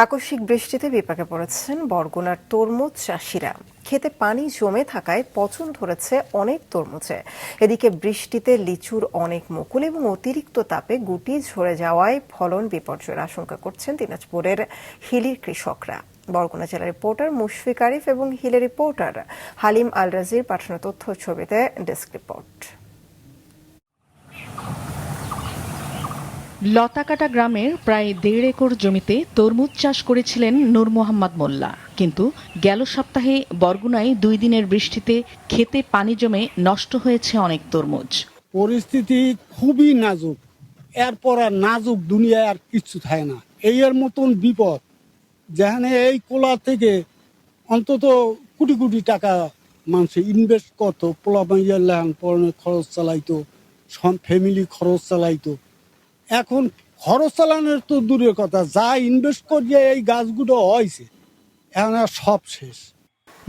আকস্মিক বৃষ্টিতে বিপাকে পড়েছেন বরগুনার তরমুজ চাষিরা। খেতে পানি জমে থাকায় পচন ধরেছে অনেক তরমুজে। এদিকে বৃষ্টিতে লিচুর অনেক মুকুল এবং অতিরিক্ত তাপে গুটি ঝরে যাওয়ায় ফলন বিপর্যয়ের আশঙ্কা করছেন দিনাজপুরের হিলির কৃষকরা। বরগুনা জেলার রিপোর্টার মুশফিক আরিফ এবং হিলের রিপোর্টার হালিম আল রাজির পাঠানো তথ্য ছবিতে ডেস্ক রিপোর্ট। লতাকাটা গ্রামের প্রায় 1.5 একর জমিতে তরমুজ চাষ করেছিলেন নূর মোহাম্মদ মোল্লা, কিন্তু গেল সপ্তাহে বরগুনায় 2 দিনের বৃষ্টিতে খেতে পানি জমে নষ্ট হয়েছে অনেক তরমুজ। পরিস্থিতি খুবই নাজুক, এরপর আর নাজুক দুনিয়ায় আর কিছু থাকে না। এর মতন বিপদ যেখানে এই কোলা থেকে অন্তত কোটি কোটি টাকা মানুষ ইনভেস্ট করতো, পোলা বাইয়ার ল্যান্ড পড়ানোর খরচ চালাইতো, সব ফ্যামিলি খরচ চালাইতো। এখন খরচ চালানোর তো দূরের কথা, যা ইনভেস্ট করিয়ে এই গাছগুলো হয়েছে এখন আর সব শেষ।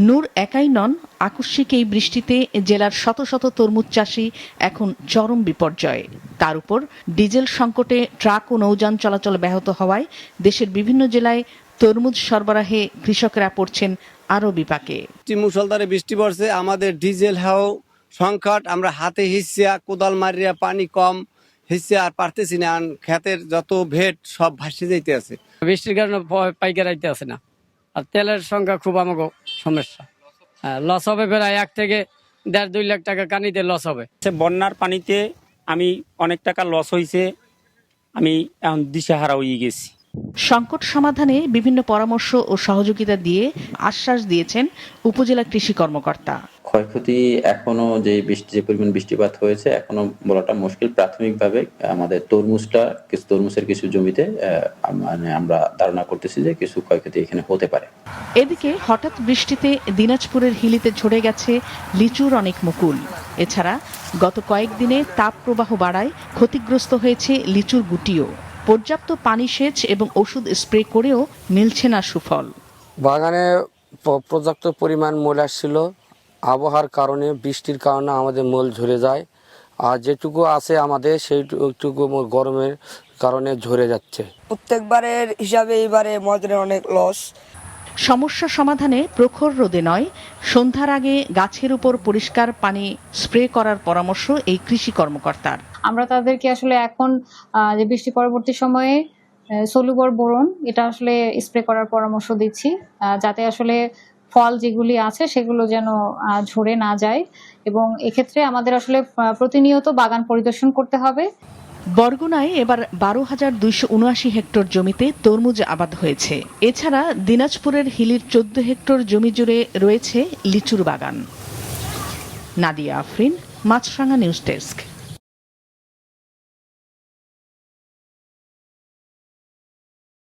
নূর একাই নন, আকস্মিক এই বৃষ্টিতে জেলার শত শত তরমুজ চাষি এখন চরম বিপর্যয়ে। তার উপর ডিজেল সংকটে ট্রাক ও নৌযান চলাচল ব্যাহত হওয়ায় দেশের বিভিন্ন জেলায় তরমুজ সরবরাহে কৃষকরা পড়ছেন আরও বিপাকে। মুষলধারে বৃষ্টি পড়ছে, আমাদের ডিজেল হাও সংকট, আমরা হাতে হিসিয়া কোদাল মারিয়া পানি কম হিসিয়া আর পারতেছি না। ক্ষেতের যত ভেট সব ভাসে যাইতে আছে, বৃষ্টির কারণে পাইকার আইতে আছে না। আর তেলের সংখ্যা খুব আমাকে সমস্যা, লস হবে প্রায় 1 থেকে 1.5-2 লাখ টাকা কানিতে লস হবে। বন্যার পানিতে আমি অনেক টাকা লস হয়েছে, আমি এখন দিশেহারা হয়ে গেছি। সংকট সমাধানে বিভিন্ন পরামর্শ ও সহযোগিতা দিয়ে আশ্বাস দিয়েছেন উপজেলা কৃষি কর্মকর্তা। ক্ষয়ক্ষতি এখনো যে পরিমাণ বৃষ্টিপাত হয়েছে এখনো বলাটা মুশকিল। প্রাথমিকভাবে আমাদের তরমুজের কিছু জমিতে আমরা ধারণা করতেছি যে কিছু ক্ষয়ক্ষতি এখানে হতে পারে। এদিকে হঠাৎ বৃষ্টিতে দিনাজপুরের হিলিতে ঝরে গেছে লিচুর অনেক মুকুল। এছাড়া গত কয়েকদিনে তাপ প্রবাহ বাড়ায় ক্ষতিগ্রস্ত হয়েছে লিচুর গুটিও। পর্যাপ্ত পানি সেচ এবং ওষুধ স্প্রে করেও মিলছে না সুফল। বাগানে পর্যাপ্ত পরিমাণ মূল আসছিল, আবহাওয়ার কারণে বৃষ্টির কারণে আমাদের মূল ঝরে যায়, আর যেটুকু আছে আমাদের সেইটুকু গরমের কারণে ঝরে যাচ্ছে। প্রত্যেকবারের হিসাবে এবারে আমাদের অনেক লস। সমস্যা সমাধানে প্রখর রোদে নয়, সন্ধ্যার আগে গাছের উপর পরিষ্কার পানি স্প্রে করার পরামর্শ এই কৃষি কর্মকর্তার। আমরা তাদেরকে আসলে এখন যে বৃষ্টি পরবর্তী সময়ে সলুবর বোরন এটা আসলে স্প্রে করার পরামর্শ দিচ্ছি, যাতে আসলে ফল যেগুলি আছে সেগুলো যেন ঝরে না যায়। এবং এক্ষেত্রে আমাদের আসলে প্রতিনিয়ত বাগান পরিদর্শন করতে হবে। বরগুনায় এবার 12,279 হেক্টর জমিতে তরমুজ আবাদ হয়েছে। এছাড়া দিনাজপুরের হিলির 14 হেক্টর জমি জুড়ে রয়েছে লিচুর বাগান। নাদিয়া আফরিন, মাছরাঙা নিউজ ডেস্ক।